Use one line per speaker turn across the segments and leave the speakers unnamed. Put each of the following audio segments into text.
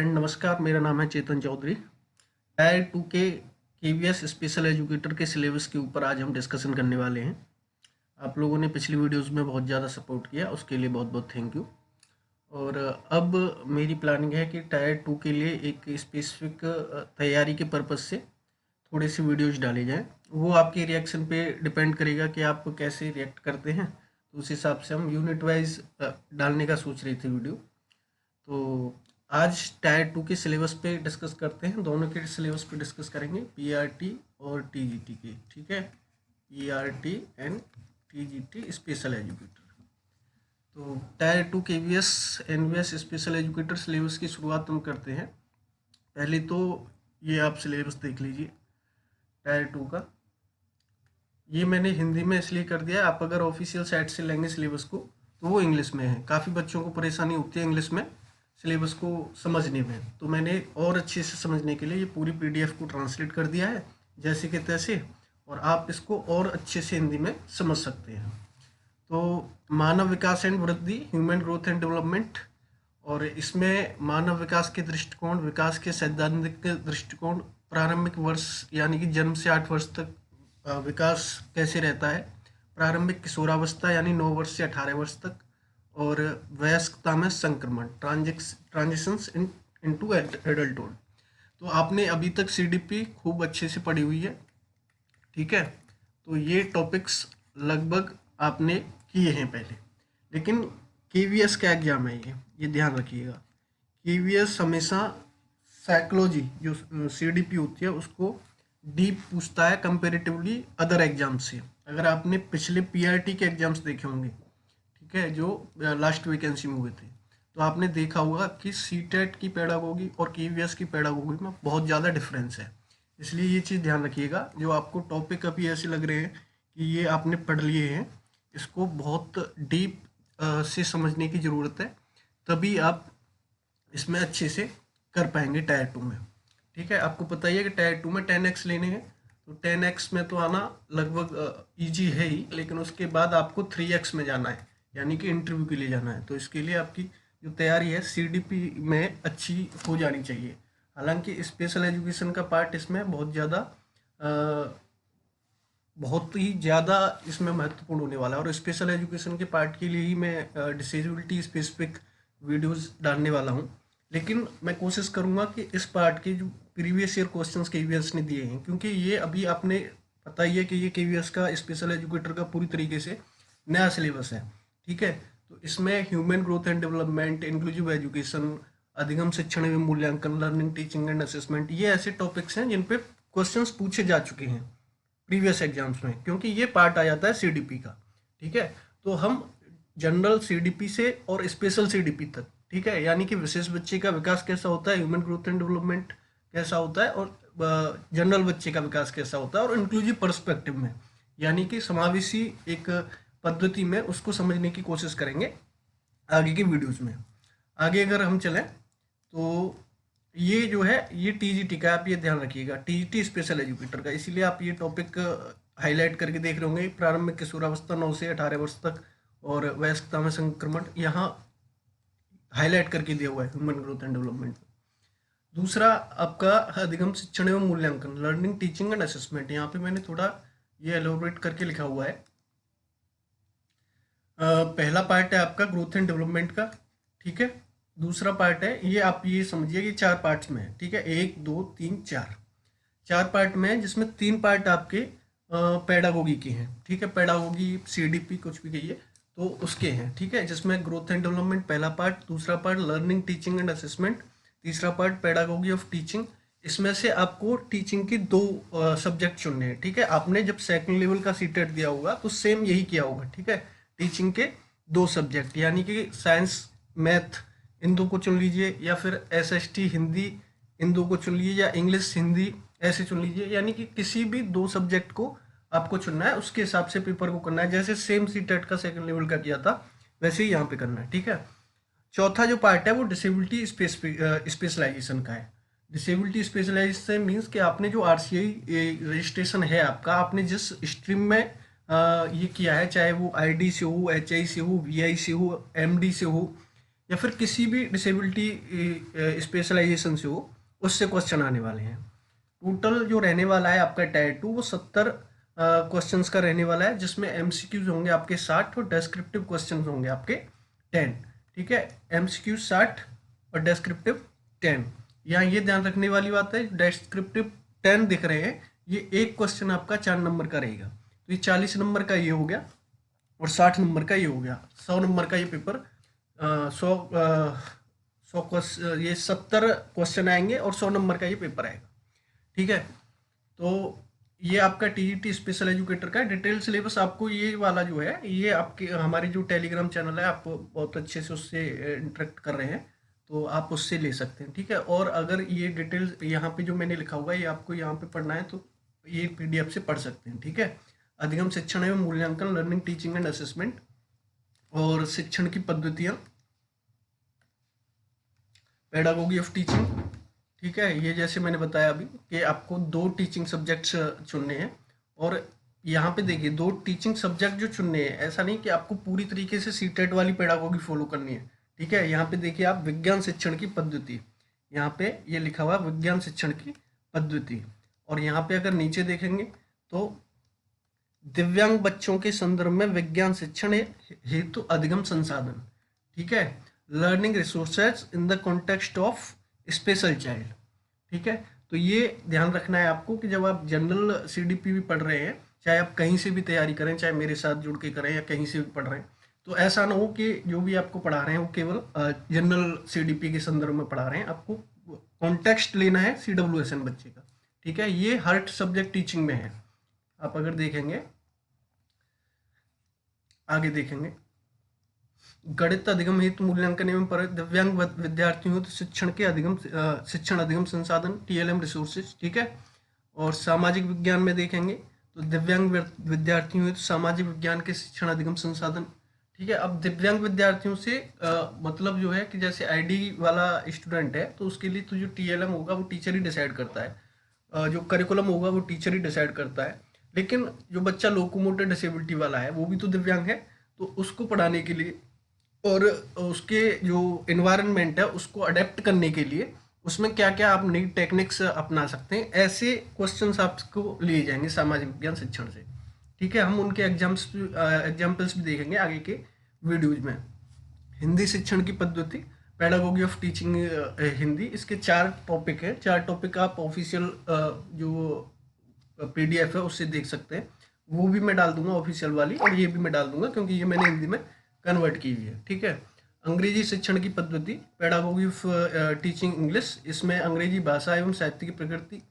And नमस्कार। मेरा नाम है चेतन चौधरी। टायर 2 के केवीएस स्पेशल एजुकेटर के सिलेबस के ऊपर आज हम डिस्कशन करने वाले हैं। आप लोगों ने पिछली वीडियोस में बहुत ज़्यादा सपोर्ट किया, उसके लिए बहुत बहुत थैंक यू। और अब मेरी प्लानिंग है कि टायर 2 के लिए एक स्पेसिफिक तैयारी के पर्पज़ से थोड़ी सी वीडियोज डाली जाएँ। वो आपके रिएक्शन पे डिपेंड करेगा कि आप कैसे रिएक्ट करते हैं, तो उस हिसाब से हम यूनिट वाइज डालने का सोच रही थी वीडियो। तो आज टायर 2 के सिलेबस पे डिस्कस करते हैं। दोनों के सिलेबस पे डिस्कस करेंगे, पीआरटी और टीजीटी के। ठीक है, PRT and TGT special educator. तो tier 2 KVS NVS special educator syllabus की शुरुआत हम करते हैं। पहले तो ये आप सिलेबस देख लीजिए टायर 2 का। ये मैंने हिंदी में इसलिए कर दिया, आप अगर ऑफिशियल साइट से लेंगे सिलेबस को तो वो इंग्लिश में है। काफ़ी बच्चों को परेशानी होती है इंग्लिश में सिलेबस को समझने में, तो मैंने और अच्छे से समझने के लिए ये पूरी पीडीएफ को ट्रांसलेट कर दिया है जैसे कि तैसे, और आप इसको और अच्छे से हिंदी में समझ सकते हैं। तो मानव विकास एंड वृद्धि, ह्यूमन ग्रोथ एंड डेवलपमेंट, और इसमें मानव विकास के दृष्टिकोण, विकास के सैद्धांतिक दृष्टिकोण, प्रारंभिक वर्ष यानी कि जन्म से 8 वर्ष तक विकास कैसे रहता है, प्रारंभिक किशोरावस्था यानी 9 वर्ष से 18 वर्ष तक, और वयस्कता में संक्रमण, ट्रांजिशंस इनटू एडल्टहुड। तो आपने अभी तक सीडीपी खूब अच्छे से पढ़ी हुई है, ठीक है। तो ये टॉपिक्स लगभग आपने किए हैं पहले, लेकिन केवीएस का एग्जाम है ये ध्यान रखिएगा। केवीएस हमेशा साइकोलॉजी जो सीडीपी होती है उसको डीप पूछता है कंपेरेटिवली अदर एग्जाम से। अगर आपने पिछले पीआरटी के एग्जाम्स देखे होंगे, ठीक है, जो लास्ट वैकेंसी में हुए थे, तो आपने देखा होगा कि सीटेट की पेडागोगी और केवीएस की पेडागोगी में बहुत ज़्यादा डिफरेंस है। इसलिए ये चीज़ ध्यान रखिएगा। जो आपको टॉपिक अभी ऐसे लग रहे हैं कि ये आपने पढ़ लिए हैं, इसको बहुत डीप से समझने की ज़रूरत है, तभी आप इसमें अच्छे से कर पाएंगे टायर 2 में। ठीक है, आपको पता ही है कि टायर 2 में 10x लेने हैं, तो 10x में तो आना लगभग ईजी है ही, लेकिन उसके बाद आपको 3x में जाना है, यानी कि इंटरव्यू के लिए जाना है। तो इसके लिए आपकी जो तैयारी है सीडीपी में अच्छी हो जानी चाहिए। हालांकि स्पेशल एजुकेशन का पार्ट इसमें बहुत ही ज़्यादा इसमें महत्वपूर्ण होने वाला है, और स्पेशल एजुकेशन के पार्ट के लिए ही मैं डिसेबिलिटी स्पेसिफिक वीडियोस डालने वाला हूँ। लेकिन मैं कोशिश करूँगा कि इस पार्ट के जो प्रीवियस ईयर क्वेश्चंस केवीएस ने दिए हैं, क्योंकि ये अभी आपने पता ही है कि ये केवीएस का स्पेशल एजुकेटर का पूरी तरीके से नया सिलेबस है, ठीक है। तो इसमें human growth and development, inclusive education, अधिगम शिक्षण एवं मूल्यांकन, लर्निंग टीचिंग एंड असेसमेंट, ये ऐसे टॉपिक्स हैं जिन पे क्वेश्चंस पूछे जा चुके हैं प्रीवियस एग्जाम्स में, क्योंकि ये पार्ट आ जाता है सीडीपी का, ठीक है। तो हम जनरल सीडीपी से और स्पेशल सीडीपी तक, ठीक है, यानी कि विशेष बच्चे का विकास कैसा होता है, ह्यूमन ग्रोथ एंड डेवलपमेंट कैसा होता है, और जनरल बच्चे का विकास कैसा होता है, और इंक्लूसिव पर्सपेक्टिव में यानी कि समावेशी एक पद्धति में उसको समझने की कोशिश करेंगे आगे की वीडियोज में। आगे अगर हम चलें तो ये जो है ये टीजीटी का, आप ये ध्यान रखिएगा, टीजीटी स्पेशल एजुकेटर का, इसीलिए आप ये टॉपिक हाईलाइट करके देख रहे होंगे। प्रारंभिक किशोरावस्था 9 से 18 वर्ष तक और वयस्कता में संक्रमण यहाँ हाईलाइट करके दिया हुआ है ह्यूमन ग्रोथ एंड डेवलपमेंट। दूसरा आपका अधिगम शिक्षण एवं मूल्यांकन, लर्निंग टीचिंग एंड असेसमेंट, यहाँ पे मैंने थोड़ा ये एलोबरेट करके लिखा हुआ है। पहला पार्ट है आपका ग्रोथ एंड डेवलपमेंट का, ठीक है। दूसरा पार्ट है, ये आप ये समझिए कि 4 पार्ट्स में है, ठीक है, 1 2 3 4 पार्ट में है, जिसमें 3 पार्ट आपके पेडागोगी के हैं, ठीक है। पेडागोगी सीडीपी कुछ भी कहिए तो उसके हैं, ठीक है, जिसमें ग्रोथ एंड डेवलपमेंट पहला पार्ट, दूसरा part learning teaching and assessment, तीसरा पार्ट पेडागोगी ऑफ टीचिंग। इसमें से आपको टीचिंग की 2 सब्जेक्ट चुनने हैं, ठीक है। आपने जब सेकंड लेवल का सीटेट दिया होगा तो सेम यही किया होगा, ठीक है। टीचिंग के 2 सब्जेक्ट यानी कि साइंस मैथ, इन 2 को चुन लीजिए, या फिर एसएसटी हिंदी, इन 2 को चुन लीजिए, या इंग्लिश हिंदी ऐसे चुन लीजिए, यानी कि किसी भी 2 सब्जेक्ट को आपको चुनना है, उसके हिसाब से पेपर को करना है। जैसे सेम सीटेट का सेकंड लेवल का किया था वैसे ही यहाँ पे करना है, ठीक है। चौथा जो पार्ट है वो डिसेबिलिटी स्पेशलाइजेशन का है। डिसेबिलिटी स्पेशलाइजेशन मीन्स कि आपने जो आरसीआई रजिस्ट्रेशन है आपका, आपने जिस स्ट्रीम में ये किया है, चाहे वो आईडी से हो, एचआई से हो, वीआई से हो, एमडी से हो, या फिर किसी भी डिसेबिलिटी स्पेशलाइजेशन से हो, उससे क्वेश्चन आने वाले हैं। टोटल जो रहने वाला है आपका टायर 2 वो 70 क्वेश्चंस का रहने वाला है, जिसमें एमसीक्यूज होंगे आपके 60 और डेस्क्रिप्टिव क्वेश्चंस होंगे आपके 10। ठीक है, एमसीक्यू 60 और डेस्क्रिप्टिव 10। यहाँ ये ध्यान रखने वाली बात है, डेस्क्रिप्टिव 10 दिख रहे हैं, ये एक क्वेश्चन आपका 4 नंबर का रहेगा। तो ये 40 नंबर का ये हो गया और 60 नंबर का ये हो गया। 100 नंबर का ये पेपर 100 ये 70 क्वेश्चन आएंगे और 100 नंबर का ये पेपर आएगा। ठीक है, तो ये आपका टीईटी स्पेशल एजुकेटर का डिटेल सिलेबस आपको ये वाला जो है, ये आपके हमारे जो टेलीग्राम चैनल है, आप बहुत अच्छे से उससे इंटरेक्ट कर रहे हैं, तो आप उससे ले सकते हैं। ठीक है, और अगर ये डिटेल्स यहाँ पे जो मैंने लिखा हुआ है ये आपको यहाँ पे पढ़ना है तो ये पीडीएफ से पढ़ सकते हैं। ठीक है, अधिगम शिक्षण एवं मूल्यांकन, लर्निंग टीचिंग एंड असेसमेंट और शिक्षण की पद्धतियाँ, पेडागोगी ऑफ टीचिंग। ठीक है, ये जैसे मैंने बताया अभी कि आपको 2 टीचिंग सब्जेक्ट्स चुनने हैं, और यहाँ पे देखिए 2 टीचिंग सब्जेक्ट जो चुनने हैं, ऐसा नहीं कि आपको पूरी तरीके से सीटेट वाली पेडागोगी फॉलो करनी है। ठीक है, यहाँ पे देखिए आप विज्ञान शिक्षण की पद्धति, यहाँ पे ये लिखा हुआ है विज्ञान शिक्षण की पद्धति, और यहाँ पे अगर नीचे देखेंगे तो दिव्यांग बच्चों के संदर्भ में विज्ञान शिक्षण हेतु अधिगम संसाधन। ठीक है, learning resources in the context of special child. ठीक है, तो ये ध्यान रखना है आपको कि जब आप जनरल सीडीपी भी पढ़ रहे हैं, चाहे आप कहीं से भी तैयारी करें, चाहे मेरे साथ जुड़ के करें या कहीं से भी पढ़ रहे हैं, तो ऐसा ना हो कि जो भी आपको पढ़ा रहे हैं वो केवल जनरल सीडीपी के संदर्भ में पढ़ा रहे हैं। आपको कॉन्टेक्स्ट लेना है सीडब्ल्यूएसएन बच्चे का। ठीक है, ये हर सब्जेक्ट टीचिंग में है। आप अगर देखेंगे, आगे देखेंगे, गणित अधिगम हेतु मूल्यांकन एवं पर दिव्यांग विद्यार्थियों हेतु शिक्षण अधिगम संसाधन, टीएलएम रिसोर्सेज। ठीक है, और सामाजिक विज्ञान में देखेंगे तो दिव्यांग विद्यार्थियों हेतु सामाजिक विज्ञान के शिक्षण अधिगम संसाधन। ठीक है, अब दिव्यांग विद्यार्थियों से मतलब जो है कि जैसे आईडी वाला स्टूडेंट है तो उसके लिए तो जो टीएलएम होगा वो टीचर ही डिसाइड करता है, जो करिकुलम होगा वो टीचर ही डिसाइड करता है। लेकिन जो बच्चा लोकोमोटर डिसेबिलिटी वाला है वो भी तो दिव्यांग है, तो उसको पढ़ाने के लिए और उसके जो इन्वायरमेंट है उसको अडेप्ट करने के लिए उसमें क्या क्या आप नई टेक्निक्स अपना सकते हैं, ऐसे क्वेश्चंस आपको लिए जाएंगे सामाजिक विज्ञान शिक्षण से। ठीक है, हम उनके एग्जाम्पल्स भी देखेंगे आगे के वीडियोज में। हिंदी शिक्षण की पद्धति, पेडागोगी ऑफ टीचिंग हिंदी, इसके 4 टॉपिक है। 4 टॉपिक आप ऑफिशियल जो पीडीएफ है उससे देख सकते हैं, वो भी मैं डाल दूंगा ऑफिशियल वाली, और ये भी मैं डाल दूंगा क्योंकि ये मैंने हिंदी में कन्वर्ट की हुई है। ठीक है, अंग्रेजी शिक्षण की पद्धति, पेडागोगी ऑफ टीचिंग इंग्लिश, इसमें अंग्रेजी भाषा एवं साहित्य की प्रकृति,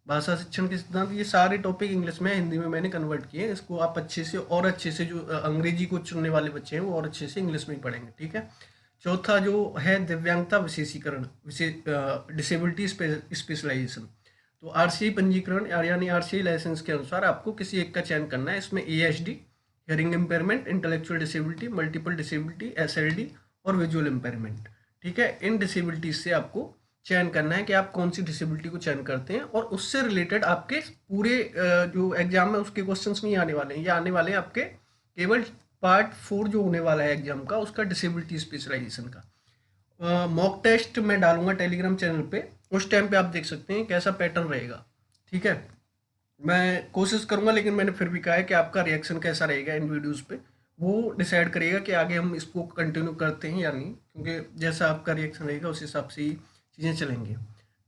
भाषा शिक्षण के सिद्धांत, ये सारे टॉपिक इंग्लिश में, हिंदी में मैंने कन्वर्ट किए हैं। इसको आप अच्छे से और अच्छे से, जो अंग्रेजी को चुनने वाले बच्चे हैं वो और अच्छे से इंग्लिश में ही पढ़ेंगे। ठीक है, चौथा जो है दिव्यांगता विशेषीकरण, डिसेबिलिटी स्पेशलाइजेशन, तो आरसीआई पंजीकरण यानी आरसीआई लाइसेंस के अनुसार आपको किसी एक का चयन करना है। इसमें AHD, hearing impairment, intellectual disability, multiple disability, SLD और विजुअल इम्पेयरमेंट। ठीक है, इन डिसेबिलिटीज से आपको चयन करना है कि आप कौन सी डिसेबिलिटी को चयन करते हैं, और उससे रिलेटेड आपके पूरे जो एग्जाम में उसके क्वेश्चंस नहीं आने वाले हैं, ये आने वाले हैं आपके केवल पार्ट 4 जो होने वाला है एग्जाम का, उसका डिसेबिलिटी स्पेशलाइजेशन का। मॉक टेस्ट मैं डालूंगा टेलीग्राम चैनल पे, उस टाइम पे आप देख सकते हैं कैसा पैटर्न रहेगा। ठीक है, मैं कोशिश करूंगा, लेकिन मैंने फिर भी कहा है कि आपका रिएक्शन कैसा रहेगा इन वीडियोस पे, वो डिसाइड करेगा कि आगे हम इसको कंटिन्यू करते हैं या नहीं, क्योंकि जैसा आपका रिएक्शन रहेगा उस हिसाब से ही चीज़ें चलेंगी।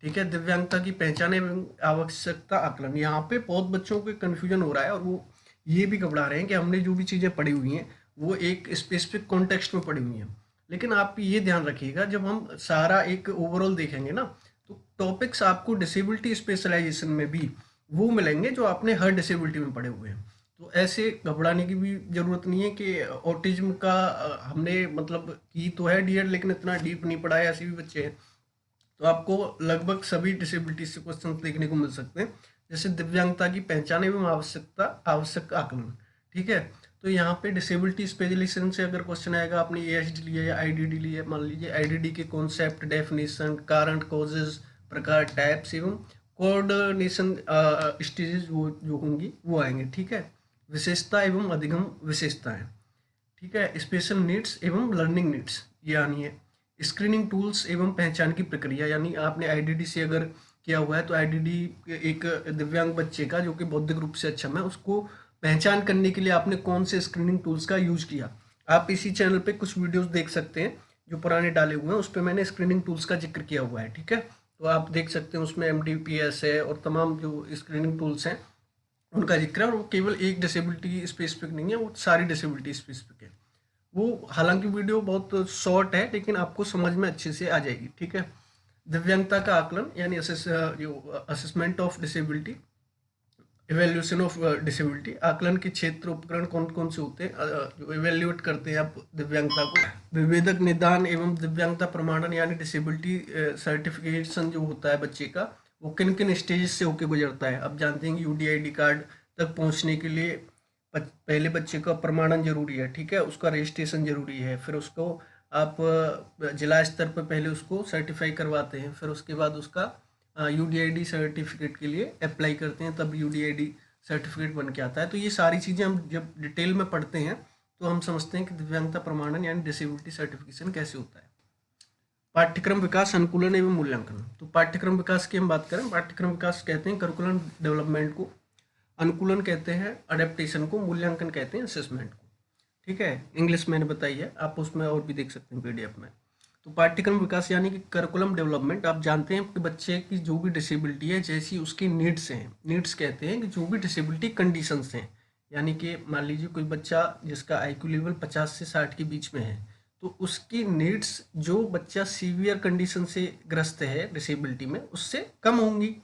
ठीक है, दिव्यांगता की पहचान एवं आवश्यकता आकलन, यहाँ पे बहुत बच्चों को कन्फ्यूजन हो रहा है और वो ये भी घबरा रहे हैं कि हमने जो भी चीज़ें पढ़ी हुई हैं वो एक स्पेसिफिक कॉन्टेक्स्ट में पढ़ी हुई हैं। लेकिन आप ये ध्यान रखिएगा, जब हम सारा एक ओवरऑल देखेंगे ना, तो टॉपिक्स आपको डिसेबिलिटी स्पेशलाइजेशन में भी वो मिलेंगे जो आपने हर डिसेबिलिटी में पढ़े हुए हैं। तो ऐसे घबराने की भी ज़रूरत नहीं है कि ऑटिज्म का हमने मतलब की तो है डीएड, लेकिन इतना डीप नहीं पढ़ा है, ऐसे भी बच्चे हैं। तो आपको लगभग सभी डिसेबिलिटी से क्वेश्चन देखने को मिल सकते हैं, जैसे दिव्यांगता की पहचान एवं आवश्यक आकलन। ठीक है, तो यहाँ पे डिसेबिलिटी स्पेशलाइजेशन से अगर क्वेश्चन आएगा, आपने एएचडी लिया या आईडीडी लिया, मान लीजिए आईडीडी के कॉन्सेप्ट, डेफिनेशन, कारण, कॉजेज, प्रकार, टाइप्स एवं कोऑर्डिनेशन स्टेजेस वो जो होंगी वो आएंगे। ठीक है, विशेषता एवं अधिगम विशेषताएं। ठीक है, स्पेशल नीड्स एवं लर्निंग नीड्स ये आनी है। स्क्रीनिंग टूल्स एवं पहचान की प्रक्रिया, यानी आपने आईडीडी से अगर किया हुआ है तो आईडीडी एक दिव्यांग बच्चे का जो कि बौद्धिक रूप से अक्षम है उसको पहचान करने के लिए आपने कौन से स्क्रीनिंग टूल्स का यूज किया। आप इसी चैनल पे कुछ वीडियोस देख सकते हैं जो पुराने डाले हुए हैं, उस पर मैंने स्क्रीनिंग टूल्स का जिक्र किया हुआ है, ठीक है। तो आप देख सकते हैं उसमें एमडीपीएस है और तमाम जो स्क्रीनिंग टूल्स हैं उनका जिक्र है, और वो केवल एक डिसेबिलिटी स्पेसिफिक नहीं है, वो सारी डिसेबिलिटी स्पेसिफिक है। वो हालांकि वीडियो बहुत शॉर्ट है लेकिन आपको समझ में अच्छे से आ जाएगी, ठीक है। दिव्यांगता का आकलन यानी assessment of disability, evaluation of disability, आकलन के क्षेत्र उपकरण कौन कौन से होते हैं जो इवेल्यूएट करते हैं आप दिव्यांगता को। विभेदक निदान एवं दिव्यांगता प्रमाणन यानी डिसेबिलिटी सर्टिफिकेशन जो होता है बच्चे का, वो किन किन स्टेज से होकर गुजरता है। आप जानते हैं कि यूडीआईडी कार्ड तक पहुंचने के लिए पहले बच्चे का प्रमाणन जरूरी है, ठीक है, उसका रजिस्ट्रेशन जरूरी है, फिर उसको आप जिला स्तर पर पहले उसको सर्टिफाई करवाते हैं, फिर उसके बाद उसका यूडीआईडी सर्टिफिकेट के लिए अप्लाई करते हैं, तब यूडीआईडी सर्टिफिकेट बन के आता है। तो ये सारी चीज़ें हम जब डिटेल में पढ़ते हैं तो हम समझते हैं कि दिव्यांगता प्रमाणन यानी डिसेबिलिटी सर्टिफिकेशन कैसे होता है। पाठ्यक्रम विकास, अनुकूलन एवं मूल्यांकन। तो पाठ्यक्रम विकास की हम बात करें, पाठ्यक्रम विकास कहते हैं करिकुलम डेवलपमेंट को, अनुकूलन कहते हैं अडेप्टेशन को, मूल्यांकन कहते हैं असेसमेंट को, ठीक है। इंग्लिश मैंने बताई है, आप उसमें और भी देख सकते हैं पीडीएफ में। तो पाठ्यक्रम विकास यानी कि करिकुलम डेवलपमेंट, आप जानते हैं कि बच्चे की जो भी डिसेबिलिटी है जैसी उसकी नीड्स हैं, नीड्स कहते हैं कि जो भी डिसेबिलिटी कंडीशंस हैं, यानी कि मान लीजिए कोई बच्चा जिसका आईक्यू लेवल 50 से 60 के बीच में है, तो उसकी नीड्स जो बच्चा सीवियर कंडीशन से ग्रस्त है डिसेबिलिटी में उससे कम होंगी,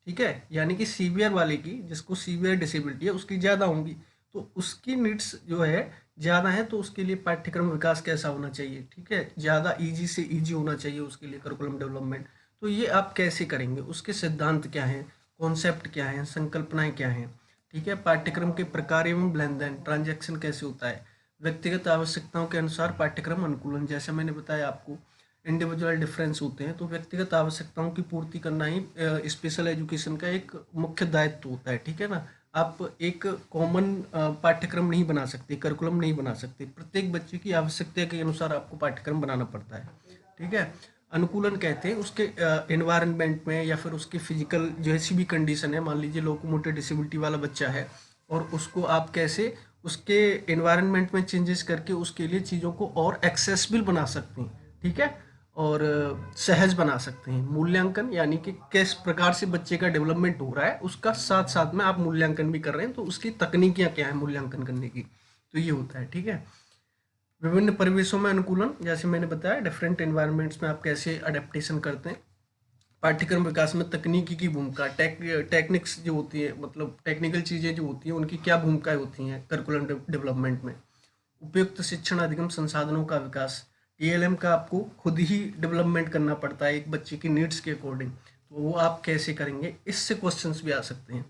ठीक है। यानी कि सीवियर वाले की, जिसको सीवियर डिसेबिलिटी है उसकी ज़्यादा होंगी, तो उसकी नीड्स जो है ज़्यादा है, तो उसके लिए पाठ्यक्रम विकास कैसा होना चाहिए, ठीक है, ज़्यादा इजी से इजी होना चाहिए उसके लिए करिकुलम डेवलपमेंट। तो ये आप कैसे करेंगे, उसके सिद्धांत क्या हैं, कॉन्सेप्ट क्या हैं, संकल्पनाएं क्या हैं, ठीक है। पाठ्यक्रम के प्रकार एवं लेन देन ट्रांजैक्शन कैसे होता है, व्यक्तिगत आवश्यकताओं के अनुसार पाठ्यक्रम अनुकूलन, जैसे मैंने बताया आपको इंडिविजुअल डिफरेंस होते हैं, तो व्यक्तिगत आवश्यकताओं की पूर्ति करना ही स्पेशल एजुकेशन का एक मुख्य दायित्व होता है, ठीक है ना। आप एक कॉमन पाठ्यक्रम नहीं बना सकते, करिकुलम नहीं बना सकते, प्रत्येक बच्चे की आवश्यकता के अनुसार आपको पाठ्यक्रम बनाना पड़ता है, ठीक है। अनुकूलन कहते हैं उसके एनवायरनमेंट में या फिर उसके फिजिकल जैसी भी कंडीशन है, मान लीजिए लोकोमोटर डिसेबिलिटी वाला बच्चा है और उसको आप कैसे उसके एनवायरनमेंट में चेंजेस करके उसके लिए चीज़ों को और एक्सेसिबल बना सकते हैं, ठीक है, और सहज बना सकते हैं। मूल्यांकन यानी कि किस प्रकार से बच्चे का डेवलपमेंट हो रहा है उसका साथ साथ में आप मूल्यांकन भी कर रहे हैं, तो उसकी तकनीकियाँ क्या है मूल्यांकन करने की, तो ये होता है, ठीक है। विभिन्न परिवेशों में अनुकूलन, जैसे मैंने बताया डिफरेंट एनवायरनमेंट्स में आप कैसे अडेप्टेशन करते हैं। पाठ्यक्रम विकास में तकनीकी की भूमिका, टेक्निक्स जो होती है, मतलब टेक्निकल चीज़ें जो होती हैं उनकी क्या भूमिकाएं होती हैं करिकुलम डेवलपमेंट में। उपयुक्त शिक्षण अधिगम संसाधनों का विकास, टीएलएम का आपको खुद ही डेवलपमेंट करना पड़ता है एक बच्चे की नीड्स के अकॉर्डिंग, तो वो आप कैसे करेंगे, इससे क्वेश्चंस भी आ सकते हैं।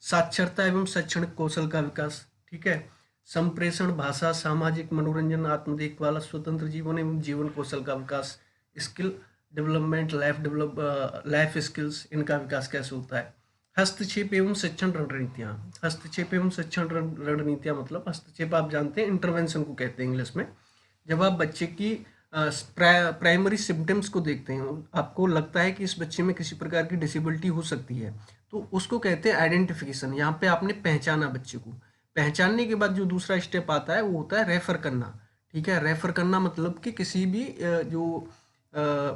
साक्षरता एवं शैक्षणिक कौशल का विकास, ठीक है। संप्रेषण, भाषा, सामाजिक मनोरंजन, आत्म देखभाल, स्वतंत्र जीवन एवं जीवन कौशल का विकास, स्किल डेवलपमेंट, लाइफ स्किल्स, इनका विकास कैसे होता है। हस्तक्षेप एवं शिक्षण रणनीतियाँ, हस्तक्षेप एवं शिक्षण रणनीतियाँ मतलब हस्तक्षेप आप जानते हैं इंटरवेंशन को कहते हैं इंग्लिश में। जब आप बच्चे की प्राइमरी सिम्टम्स को देखते हैं, आपको लगता है कि इस बच्चे में किसी प्रकार की डिसेबिलिटी हो सकती है, तो उसको कहते हैं आइडेंटिफिकेशन। यहाँ पे आपने पहचाना बच्चे को, पहचानने के बाद जो दूसरा स्टेप आता है वो होता है रेफर करना, ठीक है। रेफर करना मतलब कि किसी भी जो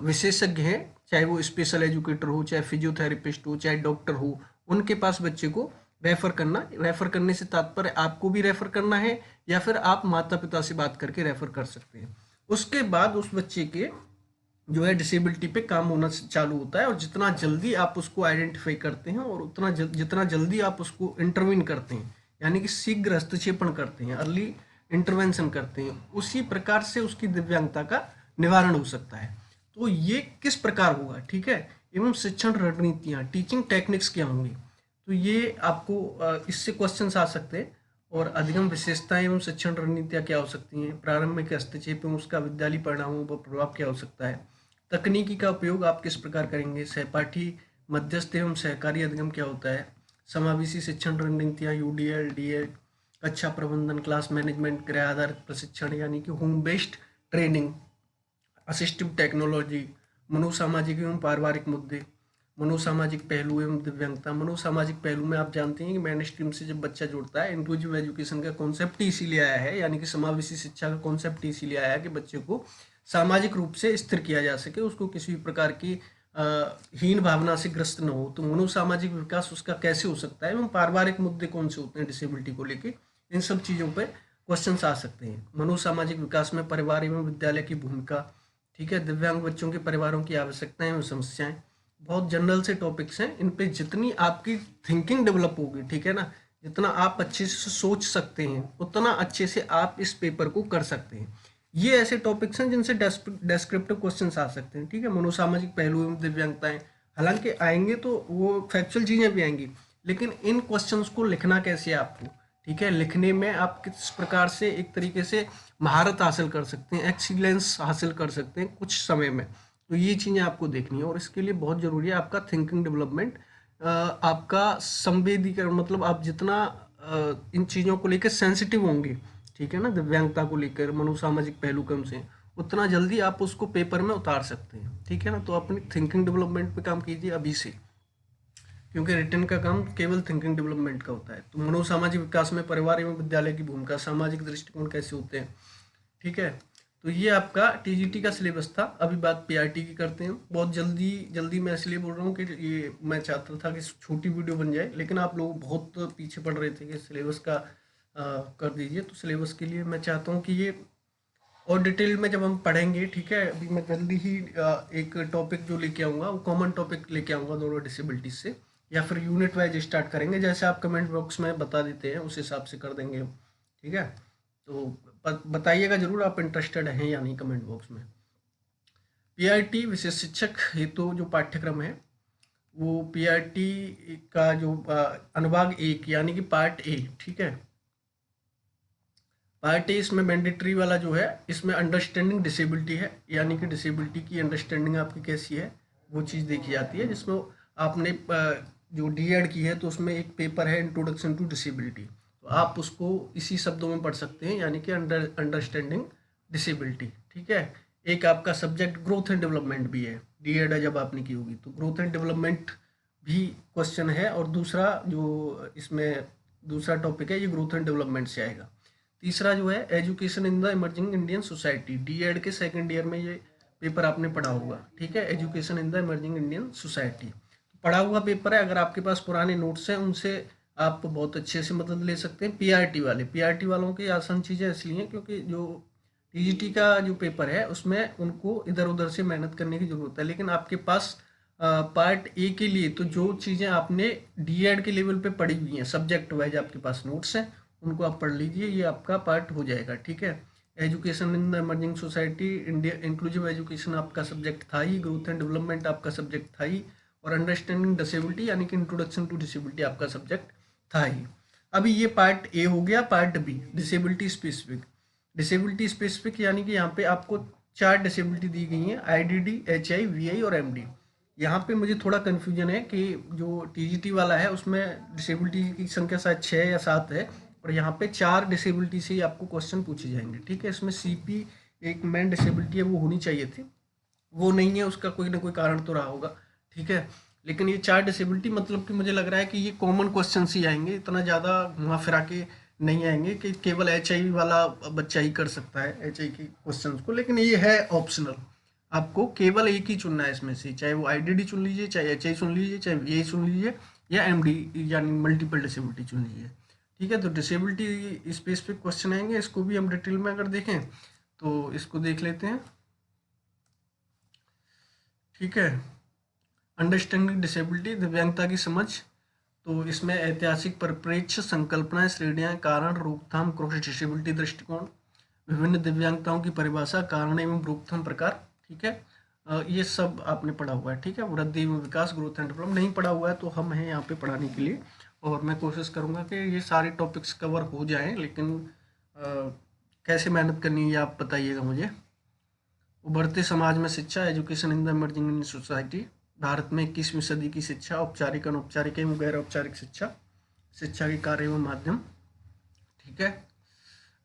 विशेषज्ञ हैं, चाहे वो स्पेशल एजुकेटर हो, चाहे फिजियोथेरेपिस्ट हो, चाहे डॉक्टर हो, उनके पास बच्चे को रेफर करना। रेफर करने से तात्पर्य आपको भी रेफर करना है या फिर आप माता पिता से बात करके रेफर कर सकते हैं। उसके बाद उस बच्चे के जो है डिसेबिलिटी पे काम होना चालू होता है, और जितना जल्दी आप उसको आइडेंटिफाई करते हैं और उतना जितना जल्दी आप उसको इंटरवीन करते हैं, यानी कि शीघ्र हस्तक्षेपण करते हैं, अर्ली इंटरवेंशन करते हैं, उसी प्रकार से उसकी दिव्यांगता का निवारण हो सकता है। तो ये किस प्रकार होगा, ठीक है। एवं शिक्षण रणनीतियाँ, टीचिंग टेक्निक्स क्या होंगी, तो ये आपको इससे क्वेश्चंस आ सकते हैं। और अधिगम विशेषताएं एवं शिक्षण रणनीतियाँ क्या हो सकती हैं, प्रारंभिक हस्तक्षेप एवं उसका विद्यालय परिणामों पर प्रभाव क्या हो सकता है, तकनीकी का उपयोग आप किस प्रकार करेंगे, सहपाठी, मध्यस्थ एवं सहकारी अधिगम क्या होता है, समावेशी शिक्षण रणनीतियाँ, यूडीएल, डीएड, कक्षा प्रबंधन, क्लास मैनेजमेंट, गृह आधारित प्रशिक्षण यानी कि home based training, assistive technology, मनोसामाजिक एवं पारिवारिक मुद्दे, मनोसामाजिक पहलू एवं दिव्यांगता। मनोसामाजिक पहलू में आप जानते हैं कि मेन स्ट्रीम से जब बच्चा जुड़ता है, इंक्लूसिव एजुकेशन का कॉन्सेप्ट इसीलिए आया है, यानी कि समावेशी शिक्षा का कॉन्सेप्ट इसीलिए आया है कि बच्चे को सामाजिक रूप से स्थिर किया जा सके, उसको किसी भी प्रकार की हीन भावना से ग्रस्त न हो। तो मनोसामाजिक विकास उसका कैसे हो सकता है एवं पारिवारिक मुद्दे कौन से होते हैं डिसेबिलिटी को लेके, इन सब चीज़ों पर क्वेश्चन आ सकते हैं। मनोसामाजिक विकास में परिवार एवं विद्यालय की भूमिका, ठीक है, दिव्यांग बच्चों के परिवारों की आवश्यकताएं एवं समस्याएं, बहुत जनरल से टॉपिक्स हैं। इन पे जितनी आपकी थिंकिंग डेवलप होगी, ठीक है ना, जितना आप अच्छे से सोच सकते हैं उतना अच्छे से आप इस पेपर को कर सकते हैं। ये ऐसे टॉपिक्स हैं जिनसे डेस्क्रिप्टिव क्वेश्चंस आ सकते हैं, ठीक है। मनोसामाजिक पहलू एवं दिव्यांगताएं हालांकि आएंगे तो वो फैक्चुअल चीज़ें भी आएंगी, लेकिन इन क्वेश्चंस को लिखना कैसे है आपको, ठीक है, लिखने में आप किस प्रकार से एक तरीके से महारत हासिल कर सकते हैं, एक्सीलेंस हासिल कर सकते हैं कुछ समय में, तो ये चीज़ें आपको देखनी है। और इसके लिए बहुत ज़रूरी है आपका थिंकिंग डेवलपमेंट, आपका संवेदीकरण, मतलब आप जितना इन चीज़ों को लेकर सेंसिटिव होंगे, ठीक है ना, दिव्यांगता को लेकर, मनोसामाजिक पहलू कम से, उतना जल्दी आप उसको पेपर में उतार सकते हैं, ठीक है ना। तो अपनी थिंकिंग डेवलपमेंट पे काम कीजिए अभी से, क्योंकि रिटर्न का काम केवल थिंकिंग डेवलपमेंट का होता है। तो मनोसामाजिक विकास में परिवार एवं विद्यालय की भूमिका, सामाजिक दृष्टिकोण कैसे होते हैं, ठीक है। तो ये आपका टीजीटी का सिलेबस था। अभी बात पीआरटी की करते हैं। बहुत जल्दी जल्दी मैं इसलिए बोल रहा हूँ कि ये मैं चाहता था कि छोटी वीडियो बन जाए, लेकिन आप लोग बहुत पीछे पड़ रहे थे कि सिलेबस का कर दीजिए। तो सिलेबस के लिए मैं चाहता हूँ कि ये और डिटेल में जब हम पढ़ेंगे, ठीक है। अभी मैं जल्दी ही एक टॉपिक जो लेके आऊँगा वो कॉमन टॉपिक लेके आऊँगा दोनों डिसेबिलिटीज से, या फिर यूनिट वाइज स्टार्ट करेंगे, जैसे आप कमेंट बॉक्स में बता देते हैं उस हिसाब से कर देंगे, ठीक है। तो बताइएगा जरूर आप इंटरेस्टेड हैं या नहीं कमेंट बॉक्स में। पीआरटी विशेष शिक्षक हेतु जो पाठ्यक्रम है, वो पीआरटी का जो अनुभाग 1 यानी कि पार्ट ए, ठीक है। पार्ट ए इसमें मैंडेटरी वाला जो है, इसमें अंडरस्टैंडिंग डिसेबिलिटी है, यानी कि डिसेबिलिटी की अंडरस्टैंडिंग आपकी कैसी है वो चीज़ देखी जाती है। जिसमें आपने जो डीएड की है तो उसमें एक पेपर है इंट्रोडक्शन टू डिसेबिलिटी, तो आप उसको इसी शब्दों में पढ़ सकते हैं, यानी कि अंडरस्टैंडिंग डिसेबिलिटी, ठीक है। एक आपका सब्जेक्ट ग्रोथ एंड डेवलपमेंट भी है, डीएड जब आपने की होगी तो ग्रोथ एंड डेवलपमेंट भी क्वेश्चन है। और दूसरा जो इसमें दूसरा टॉपिक है ये ग्रोथ एंड डेवलपमेंट से आएगा। तीसरा जो है education in the emerging Indian society, DEd के सेकंड ईयर में ये पेपर आपने पढ़ा होगा, ठीक है, education in the emerging Indian society. पढ़ा हुआ पेपर है, अगर आपके पास पुराने नोट्स हैं उनसे आप बहुत अच्छे से मदद ले सकते हैं। पीआरटी वालों की आसान चीज़ें इसलिए हैं क्योंकि जो टीजीटी का जो पेपर है उसमें उनको इधर उधर से मेहनत करने की ज़रूरत है, लेकिन आपके पास पार्ट ए के लिए तो जो चीज़ें आपने डीएड के लेवल पे पढ़ी हुई हैं, सब्जेक्ट वाइज आपके पास नोट्स हैं, उनको आप पढ़ लीजिए, ये आपका पार्ट हो जाएगा, ठीक है। Education in the emerging society, India inclusive education आपका सब्जेक्ट था ही, ग्रोथ एंड डेवलपमेंट आपका सब्जेक्ट था ही, और अंडरस्टैंडिंग डिसेबिलिटी यानी कि इंट्रोडक्शन टू डिसेबिलिटी आपका सब्जेक्ट था ही। अभी ये पार्ट ए हो गया। Part B disability specific, disability specific यानी कि यहाँ पे आपको 4 डिसेबिलिटी दी गई हैं, आईडीडी, एचआई, वीआई और एमडी। यहाँ पे मुझे थोड़ा कन्फ्यूजन है कि जो टीजीटी वाला है उसमें डिसेबिलिटी की संख्या शायद 6 या 7 है, और यहाँ पे 4 डिसेबिलिटी से ही आपको क्वेश्चन पूछे जाएंगे, ठीक है। इसमें सीपी एक मेन डिसेबिलिटी है वो होनी चाहिए थी, वो नहीं है, उसका कोई ना कोई कारण तो रहा होगा, ठीक है। लेकिन ये 4 डिसेबिलिटी मतलब कि मुझे लग रहा है कि ये कॉमन क्वेश्चन ही आएंगे, इतना ज़्यादा घुमा फिरा के नहीं आएंगे कि केवल एचआई वाला बच्चा ही कर सकता है एचआई के क्वेश्चन को, लेकिन ये है ऑप्शनल, आपको केवल एक ही चुनना है इसमें से, चाहे वो आईडीडी चुन लीजिए, चाहे एचआई चुन लीजिए, चाहे वीआई चुन लीजिए, या एमडी यानी मल्टीपल डिसेबिलिटी चुन लीजिए, ठीक है। तो डिसेबिलिटी स्पेसिफिक क्वेश्चन आएंगे, इसको भी हम डिटेल में अगर देखें तो इसको देख लेते हैं, ठीक है। अंडरस्टैंडिंग डिसेबिलिटी, दिव्यांगता की समझ, तो इसमें ऐतिहासिक परिप्रेक्ष्य, संकल्पनाएं, श्रेणियां, कारण, रोकथाम, क्रॉस डिसेबिलिटी दृष्टिकोण, विभिन्न दिव्यांगताओं की परिभाषा, कारण एवं रोकथाम प्रकार, ठीक है। ये सब आपने पढ़ा हुआ है, ठीक है। वृद्धि एवं विकास, ग्रोथ एंड डेवलपमेंट नहीं पढ़ा हुआ है तो हम हैं यहाँ पे पढ़ाने के लिए, और मैं कोशिश करूँगा कि ये सारे टॉपिक्स कवर हो जाएं, लेकिन कैसे मेहनत करनी है आप बताइएगा मुझे। उभरते समाज में शिक्षा, education in the emerging Indian society, Bharat में 21वीं सदी की शिक्षा, औपचारिक, अनौपचारिक एवं गैर औपचारिक शिक्षा, शिक्षा के कार्य एवं माध्यम, ठीक है।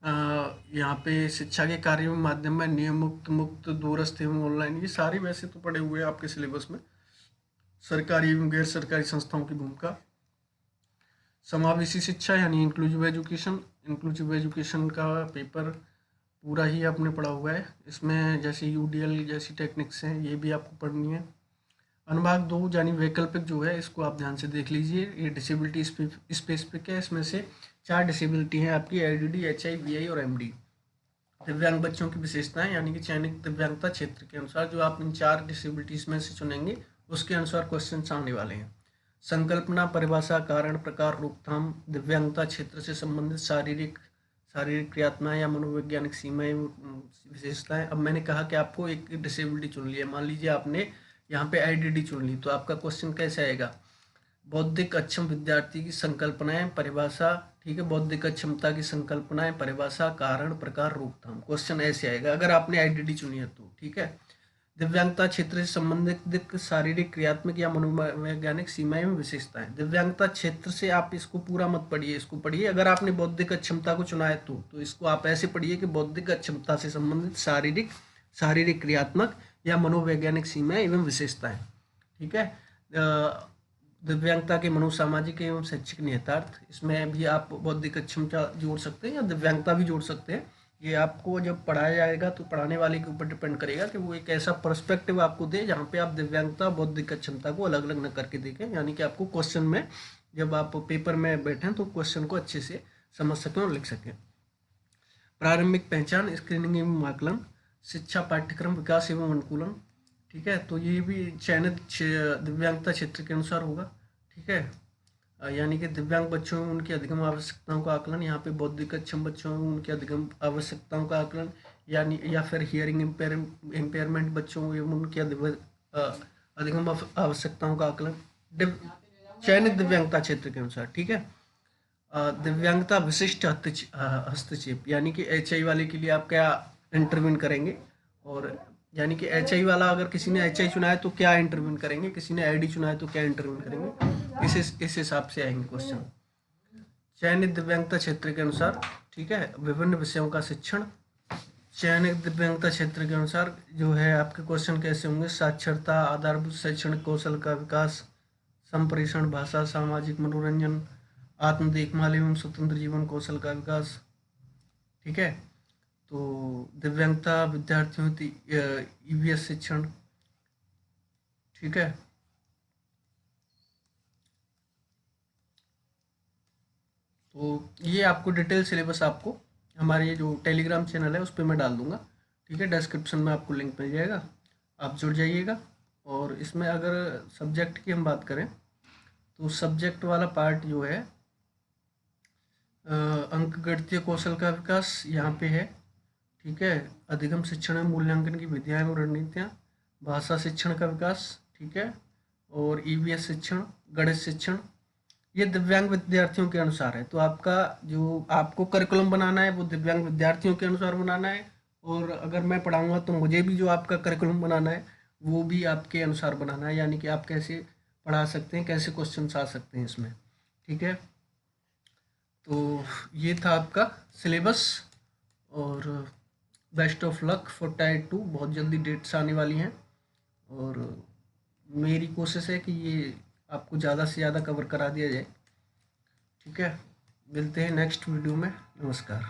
यहाँ पे शिक्षा के कार्यों में माध्यम में नियम मुक्त दूरस्थ एवं ऑनलाइन, ये सारे वैसे तो पड़े हुए हैं आपके सिलेबस में। सरकारी एवं गैर सरकारी संस्थाओं की भूमिका, समावेशी शिक्षा यानी इंक्लूसिव एजुकेशन। इंक्लूसिव एजुकेशन का पेपर पूरा ही आपने पढ़ा हुआ है, इसमें जैसे यूडीएल जैसी टेक्निक्स हैं ये भी आपको पढ़नी है। अनुभाग 2 यानी वैकल्पिक जो है, इसको आप ध्यान से देख लीजिए। ये डिसेबिलिटी स्पेसिफिक है, इसमें से 4 डिसेबिलिटी हैं आपकी, एडीडी, एचआई, वीआई और एमडी। दिव्यांग बच्चों की विशेषताएं यानी कि चयनित दिव्यांगता क्षेत्र के अनुसार जो आप इन 4 डिसेबिलिटीज में से चुनेंगे उसके अनुसार क्वेश्चन आने वाले हैं। संकल्पना, परिभाषा, कारण, प्रकार, रोकथाम, दिव्यांगता क्षेत्र से संबंधित शारीरिक क्रियात्मक या मनोवैज्ञानिक सीमाएं, विशेषताएं। अब मैंने कहा कि आपको एक डिसेबिलिटी चुन लिया, मान लीजिए आपने यहाँ पे आईडीडी चुन ली, तो आपका क्वेश्चन कैसे आएगा? बौद्धिक अक्षम विद्यार्थी की संकल्पनाएं, परिभाषा, ठीक है, बौद्धिक अक्षमता की संकल्पनाएं, परिभाषा, कारण, प्रकार, रोकथाम। क्वेश्चन ऐसे आएगा अगर आपने आईडीडी चुनी है तो, ठीक है। दिव्यांगता क्षेत्र से संबंधित शारीरिक, क्रियात्मक या मनोवैज्ञानिक सीमाएं में विशेषताएं। दिव्यांगता क्षेत्र से आप इसको पूरा मत पढ़िए, इसको पढ़िए। अगर आपने बौद्धिक अक्षमता को चुना है तो इसको आप ऐसे पढ़िए कि बौद्धिक अक्षमता से संबंधित शारीरिक, क्रियात्मक या मनोवैज्ञानिक सीमाएं एवं विशेषताएं, ठीक है। दिव्यांगता के मनोसामाजिक एवं शैक्षिक निहितार्थ, इसमें भी आप बौद्धिक अक्षमता जोड़ सकते हैं या दिव्यांगता भी जोड़ सकते हैं। ये आपको जब पढ़ाया जाएगा तो पढ़ाने वाले के ऊपर डिपेंड करेगा कि वो एक ऐसा पर्सपेक्टिव आपको दे जहाँ पे आप दिव्यांगता, बौद्धिक अक्षमता को अलग अलग न करके देखें, यानी कि आपको क्वेश्चन में जब आप पेपर में बैठें तो क्वेश्चन को अच्छे से समझ सकें और लिख सकें। प्रारंभिक पहचान, स्क्रीनिंग एवं आकलन, शिक्षा पाठ्यक्रम विकास एवं अनुकूलन, ठीक है। तो ये भी चयनित दिव्यांगता क्षेत्र के अनुसार होगा, ठीक है। यानी कि दिव्यांग बच्चों में उनकी अधिगम आवश्यकताओं का आकलन, यहाँ पे बौद्धिक अक्षम बच्चों में उनकी अधिगम आवश्यकताओं का आकलन, यानी या फिर हियरिंग इम्पेयरमेंट बच्चों एवं उनकी अधिगम आवश्यकताओं का आकलन चयनित दिव्यांगता क्षेत्र के अनुसार, ठीक है। दिव्यांगता विशिष्ट हस्तक्षेप, यानी कि एचआई वाले के लिए आप क्या इंटरव्यून करेंगे, और यानी कि एचआई वाला अगर किसी ने एचआई चुना है तो क्या इंटरव्यून करेंगे, किसी ने आईडी चुना है तो क्या इंटरव्यून करेंगे, इस हिसाब से आएंगे क्वेश्चन। चयनित दिव्यांगता क्षेत्र के अनुसार, ठीक है, विभिन्न विषयों का शिक्षण। चयनित दिव्यांगता क्षेत्र के अनुसार जो है आपके क्वेश्चन कैसे होंगे? साक्षरता, आधारभूत शैक्षणिक कौशल का विकास, संप्रेषण, भाषा, सामाजिक मनोरंजन, आत्म देखभाल एवं स्वतंत्र जीवन कौशल का विकास, ठीक है। तो दिव्यांगता विद्यार्थियों ईवीएस शिक्षण, ठीक है। तो ये आपको डिटेल सिलेबस आपको हमारे जो टेलीग्राम चैनल है उस पर मैं डाल दूंगा, ठीक है। डिस्क्रिप्शन में आपको लिंक मिल जाएगा, आप जुड़ जाइएगा। और इसमें अगर सब्जेक्ट की हम बात करें तो सब्जेक्ट वाला पार्ट जो है अंक गणितीय कौशल का विकास यहाँ पे है, ठीक है। अधिगम शिक्षण में मूल्यांकन की विधियाँ एवं रणनीतियाँ, भाषा शिक्षण का विकास, ठीक है, और ईवीएस शिक्षण, गणित शिक्षण, ये दिव्यांग विद्यार्थियों के अनुसार है। तो आपका जो आपको करिकुलम बनाना है वो दिव्यांग विद्यार्थियों के अनुसार बनाना है, और अगर मैं पढ़ाऊँगा तो मुझे भी जो आपका करिकुलम बनाना है वो भी आपके अनुसार बनाना है, यानी कि आप कैसे पढ़ा सकते हैं, कैसे क्वेश्चन आ सकते हैं इसमें, ठीक है। तो ये था आपका सिलेबस, और best of luck for tyre 2। बहुत जल्दी डेट्स आने वाली हैं, और मेरी कोशिश है कि ये आपको ज़्यादा से ज़्यादा कवर करा दिया जाए, ठीक है। मिलते हैं नेक्स्ट वीडियो में, नमस्कार।